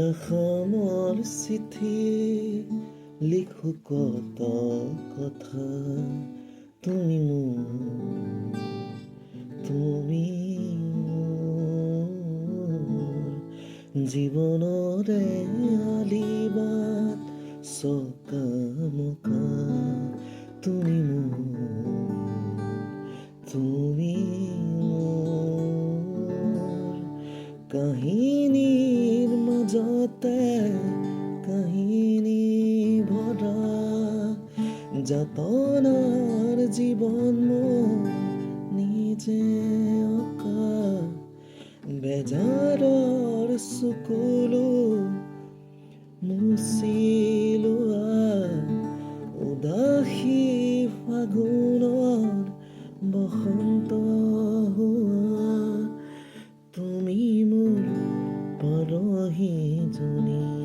অসমৰ চিঠি লিখো কত কথা, তুমি মোৰ জীৱনৰে আলিবাট চকামকা, তুমি মোৰ কাহিনীৰ মাজতে কাহিনী ভৰা যাতনাৰ জীৱন মোৰ নিজে অঁকা, বেজাৰৰ চকুলো মুচি লোৱা, উদাসী ফাগুনৰ বসন্ত হোৱা, তুমি মোৰ পৰহি জনী।